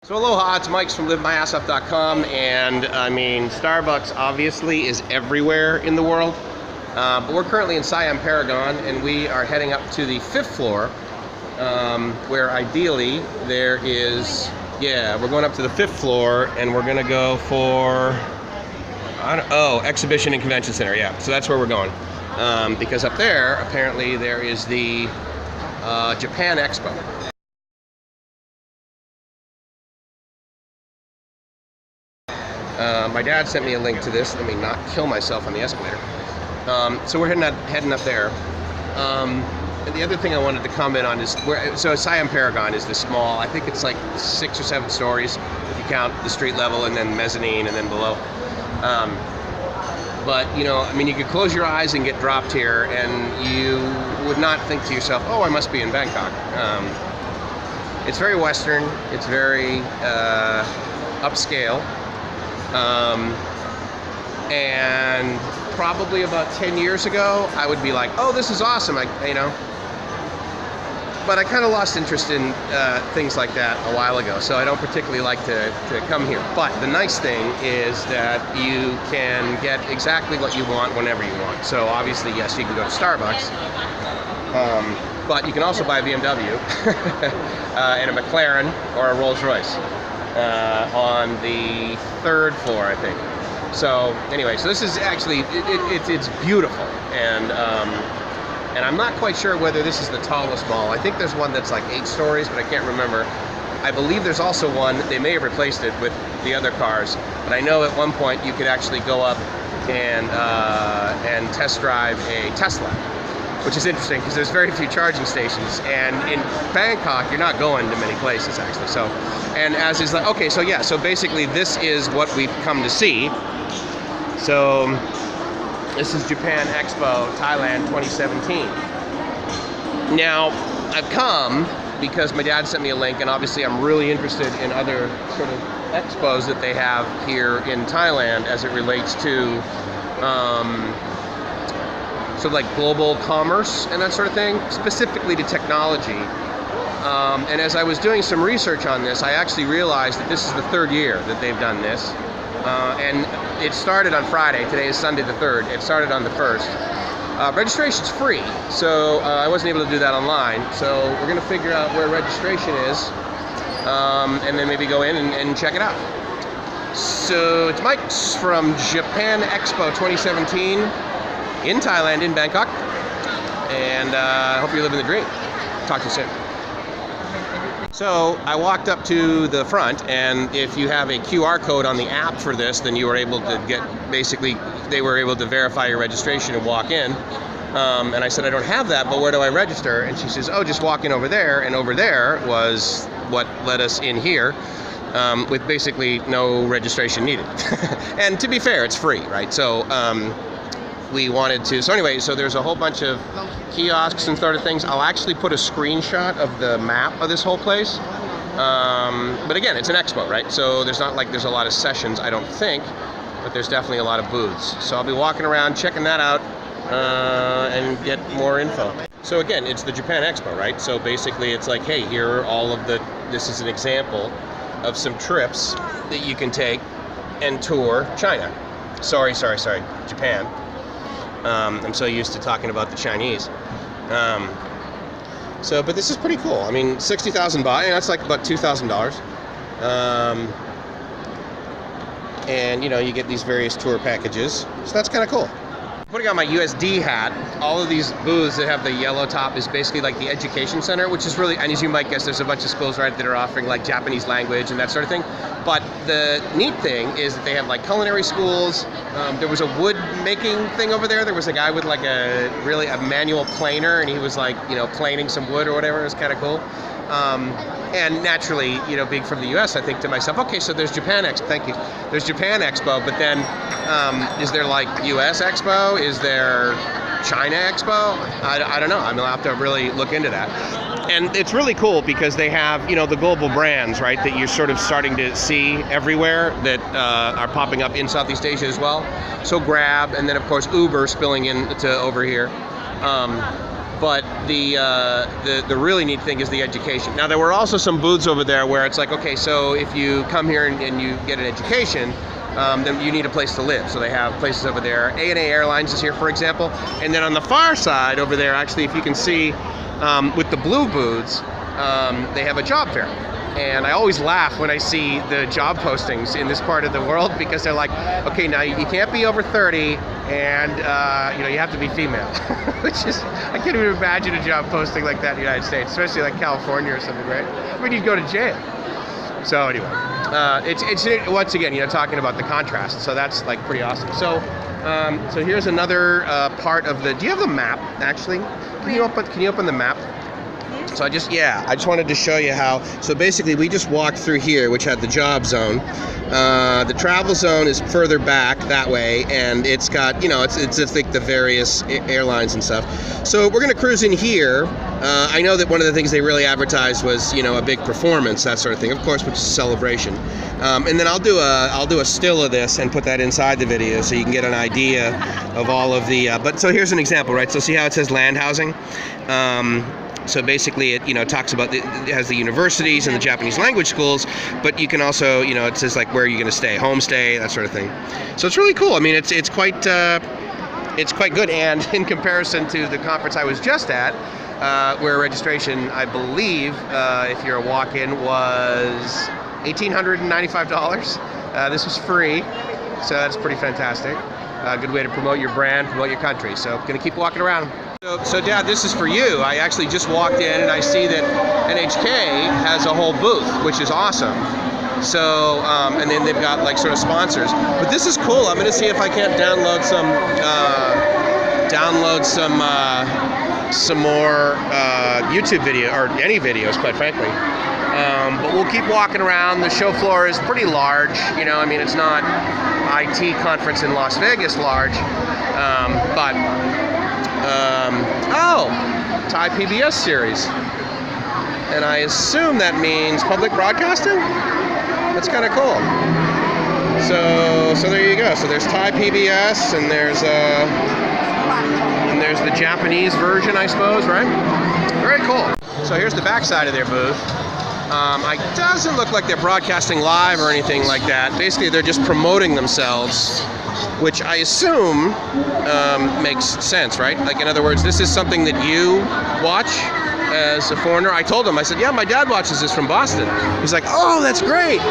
So aloha, it's Mike's from livemyassoff.com, and I mean, Starbucks obviously is everywhere in the world, but we're currently in Siam Paragon, and we are heading up to the 5th floor, where ideally there is, we're going up to the 5th floor, and we're gonna go for, Exhibition and Convention Center, so that's where we're going, because up there, apparently there is the Japan Expo. My dad sent me a link to this. Let me not kill myself on the escalator. So we're heading up there. And the other thing I wanted to comment on is, so Siam Paragon is this small, I think it's like 6 or 7 stories, if you count the street level and then mezzanine and then below. But, you know, I mean, you could close your eyes and get dropped here, and you would not think to yourself, oh, I must be in Bangkok. It's very Western. It's very upscale. And probably about 10 years ago, I would be like, oh, this is awesome, but I kind of lost interest in things like that a while ago, so I don't particularly like to come here. But the nice thing is that you can get exactly what you want whenever you want. So obviously, yes, you can go to Starbucks, but you can also buy a BMW and a McLaren or a Rolls Royce. On the 3rd floor, I think. So anyway, so this is actually, it's beautiful, and I'm not quite sure whether this is the tallest mall. I think there's one that's like 8 stories, but I can't remember. I believe there's also one, they may have replaced it with the other cars, but I know at one point you could actually go up and test drive a Tesla, which is interesting because there's very few charging stations, and in Bangkok you're not going to many places actually. So, and as is like, okay, so yeah, so basically this is what we've come to see. So this is Japan Expo Thailand 2017. Now I've come because my dad sent me a link, and obviously I'm really interested in other sort of expos that they have here in Thailand as it relates to so like global commerce and that sort of thing, specifically to technology. And as I was doing some research on this, I actually realized that this is the 3rd year that they've done this. And it started on Friday. Today is Sunday the 3rd. It started on the 1st. Registration's free, so I wasn't able to do that online. So we're going to figure out where registration is, and then maybe go in and check it out. So it's Mike from Japan Expo 2017. In Thailand, in Bangkok, and I hope you're living the dream. Talk to you soon. So I walked up to the front, and if you have a QR code on the app for this, then you were able to get, basically, they were able to verify your registration and walk in. And I said, I don't have that, but where do I register? And she says, oh, just walk in over there. And over there was what led us in here, with basically no registration needed. And to be fair, it's free, right? So, we wanted to, so anyway, so there's a whole bunch of kiosks and sort of things. I'll actually put a screenshot of the map of this whole place. But again, it's an expo, right? So there's not like there's a lot of sessions, I don't think, but there's definitely a lot of booths. So I'll be walking around, checking that out, and get more info. So again, it's the Japan Expo, right? So basically it's like, hey, here are all of the, this is an example of some trips that you can take and tour China. Sorry, Japan. I'm so used to talking about the Chinese. But this is pretty cool. I mean, 60,000 baht, that's like about $2,000. And you know, you get these various tour packages. So that's kind of cool. Putting on my USD hat, all of these booths that have the yellow top is basically like the education center, which is really, and as you might guess, there's a bunch of schools, right, that are offering like Japanese language and that sort of thing. But the neat thing is that they have like culinary schools. There was a wood making thing over there. There was a guy with like a manual planer, and he was like, you know, planing some wood or whatever. It was kind of cool. And naturally, you know, being from the US, I think to myself, okay, so there's Japan Expo, thank you. There's Japan Expo, but then is there like US Expo? Is there China Expo? I don't know. I'm gonna have to really look into that. And it's really cool because they have, you know, the global brands, right, that you're sort of starting to see everywhere that are popping up in Southeast Asia as well. So Grab, and then of course Uber spilling into over here. But the really neat thing is the education. Now there were also some booths over there where it's like, okay, so if you come here and you get an education, then you need a place to live. So they have places over there. A&A Airlines is here, for example. And then on the far side over there, actually, if you can see with the blue booths, they have a job fair. And I always laugh when I see the job postings in this part of the world, because they're like, okay, now you can't be over 30 and you have to be female. Which is, I can't even imagine a job posting like that in the United States, especially like California or something, right? I mean, you'd go to jail. So anyway, it's once again, talking about the contrast. So that's like pretty awesome. So so here's another part of the. Do you have the map actually? Can you open the map? So I just wanted to show you how. So basically, we just walked through here, which had the job zone. The travel zone is further back that way, and it's got it's like the various airlines and stuff. So we're gonna cruise in here. I know that one of the things they really advertised was a big performance, that sort of thing. Of course, which is a celebration. And then I'll do a still of this and put that inside the video so you can get an idea of all of the. But so here's an example, right? So see how it says land housing. So basically, it talks about it has the universities and the Japanese language schools, but you can also it says like where you're going to stay, homestay, that sort of thing. So it's really cool. I mean, it's quite good. And in comparison to the conference I was just at, where registration, I believe, if you're a walk-in, was $1,895. This was free, so that's pretty fantastic. A good way to promote your brand, promote your country. So going to keep walking around. So Dad, this is for you. I actually just walked in and I see that NHK has a whole booth, which is awesome. So, and then they've got like sort of sponsors. But this is cool. I'm going to see if I can't download some more YouTube video, or any videos, quite frankly. But we'll keep walking around. The show floor is pretty large. I mean, it's not IT conference in Las Vegas large, but Thai PBS series, and I assume that means public broadcasting. That's kind of cool. So there you go. So there's Thai PBS, and there's the Japanese version, I suppose, right? Very cool. So here's the back side of their booth. It doesn't look like they're broadcasting live or anything like that. Basically, they're just promoting themselves, which I assume makes sense, right? Like, in other words, this is something that you watch as a foreigner. I told him, I said, yeah, my dad watches this from Boston. He's like, oh, that's great.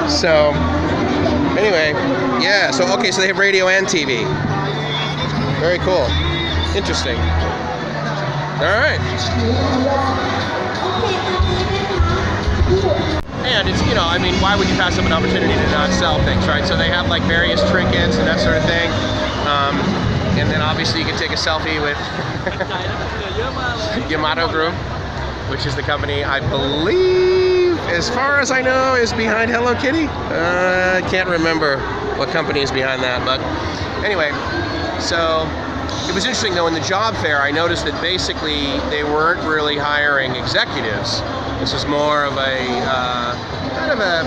So, anyway, yeah. So, okay, so they have radio and TV. Very cool. Interesting. All right. And it's, I mean, why would you pass up an opportunity to not sell things, right? So they have like various trinkets and that sort of thing. And then obviously you can take a selfie with Yamato Group, which is the company I believe, as far as I know, is behind Hello Kitty. I can't remember what company is behind that, but anyway, so it was interesting though, in the job fair, I noticed that basically they weren't really hiring executives. This was more of a kind of a,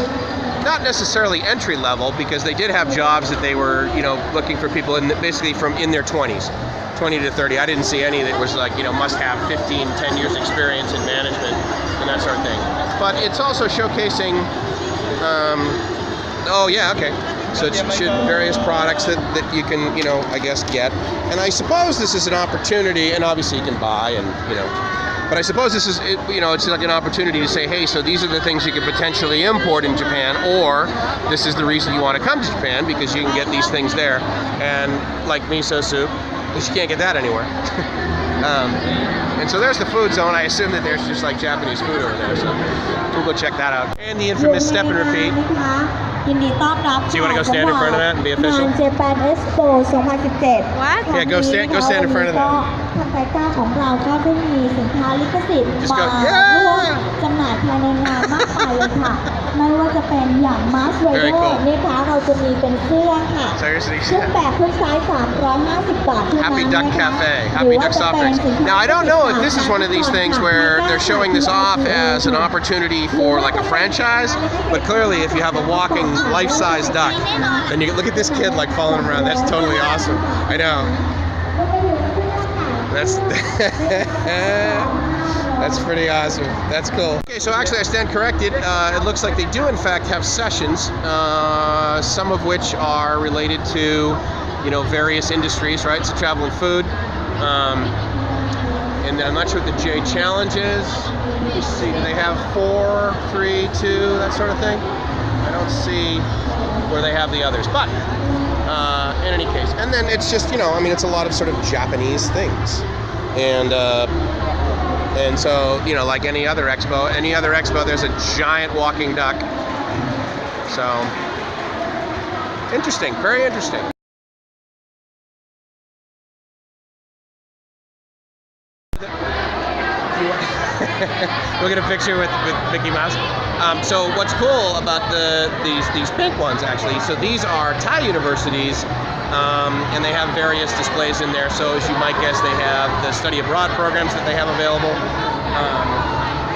not necessarily entry level, because they did have jobs that they were, looking for people basically from in their 20s, 20 to 30. I didn't see any that was like, must have 15, 10 years experience in management and that sort of thing. But it's also showcasing, so it should various products that you can, I guess get. And I suppose this is an opportunity, and obviously you can buy and, but I suppose this is, it's like an opportunity to say, hey, so these are the things you could potentially import in Japan, or this is the reason you want to come to Japan, because you can get these things there. And like miso soup, because you can't get that anywhere. And so there's the food zone. I assume that there's just like Japanese food over there, so we'll go check that out. And the infamous step and repeat. So you want to go stand in front of that and be official? Japan Expo 2017 What? Yeah, go stand in front of that. ทางไทยก้าของเราก็ได้มีสินค้าลิขสิทธิ์มาร่วมจำหน่ายภายในงานมากมายเลยค่ะ ไม่ว่าจะเป็นอย่างมาสเวเดอร์นะคะเราจะมีเป็นเครื่องค่ะชุดแบบเครื่องไซส์350 บาทเท่านั้น Happy Duck Cafe, Happy Duck Soft Drinks. Now I don't know if this is one of these things where they're showing this off as an opportunity for like a franchise, but clearly if you have a walking life-size duck, then you look at this kid like following him around. That's totally awesome. I know. That's that's pretty awesome. That's cool. Okay, so actually I stand corrected. It looks like they do in fact have sessions, some of which are related to, you know, various industries, right? So travel and food. And I'm not sure what the J challenge is. Let's see, do they have 4, 3, 2, that sort of thing? I don't see where they have the others, but in any case. And then it's just, you know, I mean, it's a lot of sort of Japanese things. And so, you know, like any other expo, there's a giant walking duck. So, interesting, very interesting. We'll get a picture with Mickey Mouse. So what's cool about these pink ones, actually, so these are Thai universities, and they have various displays in there. So as you might guess, they have the study abroad programs that they have available.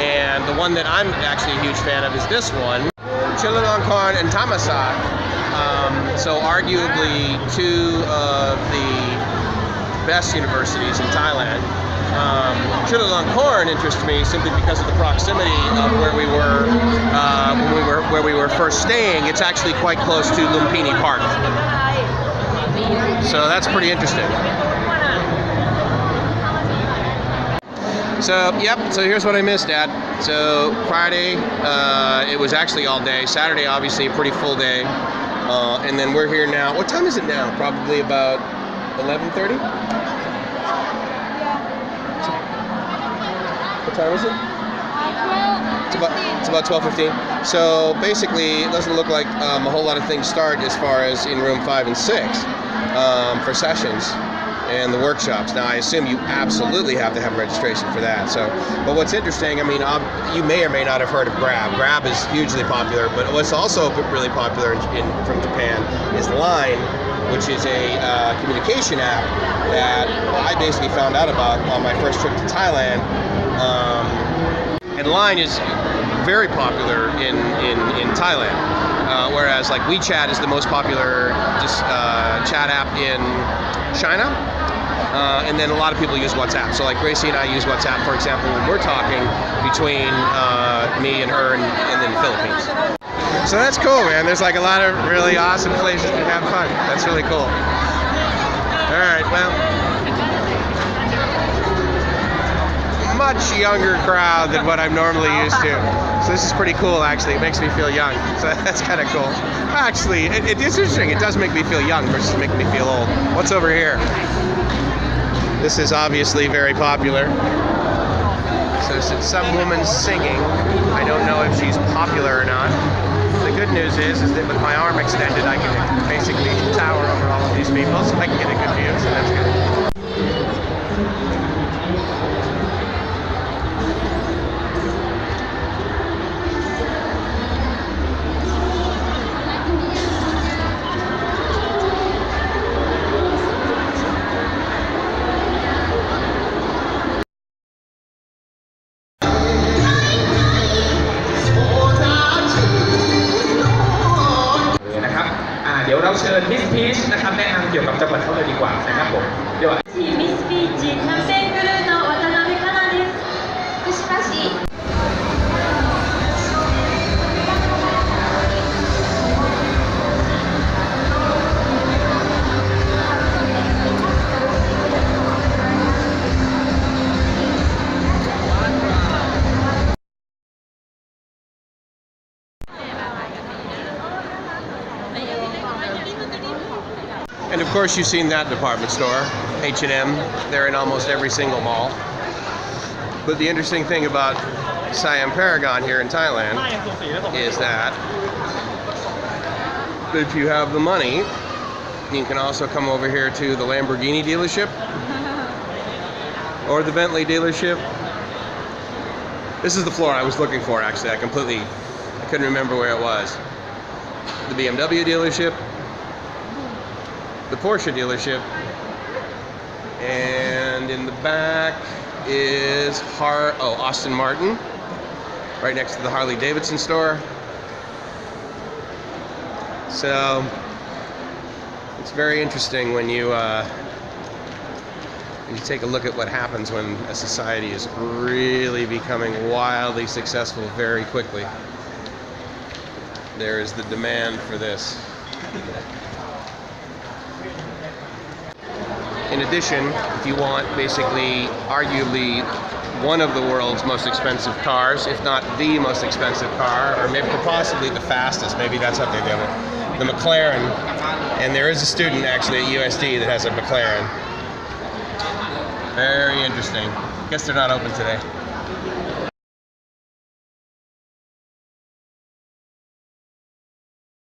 And the one that I'm actually a huge fan of is this one, Chulalongkorn and Thammasat. So arguably two of the best universities in Thailand. Chulalongkorn interests me simply because of the proximity of where we were first staying. It's actually quite close to Lumpini Park, so that's pretty interesting. So yep. So here's what I missed, Dad. So Friday, it was actually all day. Saturday, obviously, a pretty full day, and then we're here now. What time is it now? Probably about 11:30. What time is it? It's about 12:15. So basically, it doesn't look like a whole lot of things start as far as in room 5 and 6 for sessions and the workshops. Now, I assume you absolutely have to have registration for that. So, but what's interesting, I mean, you may or may not have heard of Grab. Grab is hugely popular, but what's also really popular from Japan is Line, which is a communication app that I basically found out about on my first trip to Thailand. And Line is very popular in Thailand, whereas like WeChat is the most popular chat app in China. And then a lot of people use WhatsApp. So like Gracie and I use WhatsApp, for example, when we're talking between me and her and in the Philippines. So that's cool, man. There's like a lot of really awesome places to have fun. That's really cool. All right, well, much younger crowd than what I'm normally used to. So this is pretty cool, actually. It makes me feel young. So that's kind of cool. Actually, it is interesting. It does make me feel young versus making me feel old. What's over here? This is obviously very popular. So it's some woman singing. I don't know if she's popular or not. The good news is that with my arm extended, I can basically tower over all of these people, so I can get a good view, so that's good. Miss Peach นะครับแนะนำเกี่ยวกับจังหวัดเขาเลยดีกว่านะครับผมเดี๋ยว Miss Peach キャンペーンクルーの渡辺香奈です。福島市 And of course, you've seen that department store, H&M. They're in almost every single mall. But the interesting thing about Siam Paragon here in Thailand is that if you have the money, you can also come over here to the Lamborghini dealership or the Bentley dealership. This is the floor I was looking for, actually. I couldn't remember where it was. The BMW dealership, the Porsche dealership, and in the back is Aston Martin, right next to the Harley Davidson store. So it's very interesting when you You take a look at what happens when a society is really becoming wildly successful very quickly. There is the demand for this. In addition, if you want basically arguably one of the world's most expensive cars, if not the most expensive car, or maybe possibly the fastest, maybe that's what they do, the McLaren, and there is a student actually at USD that has a McLaren. Very interesting. Guess they're not open today.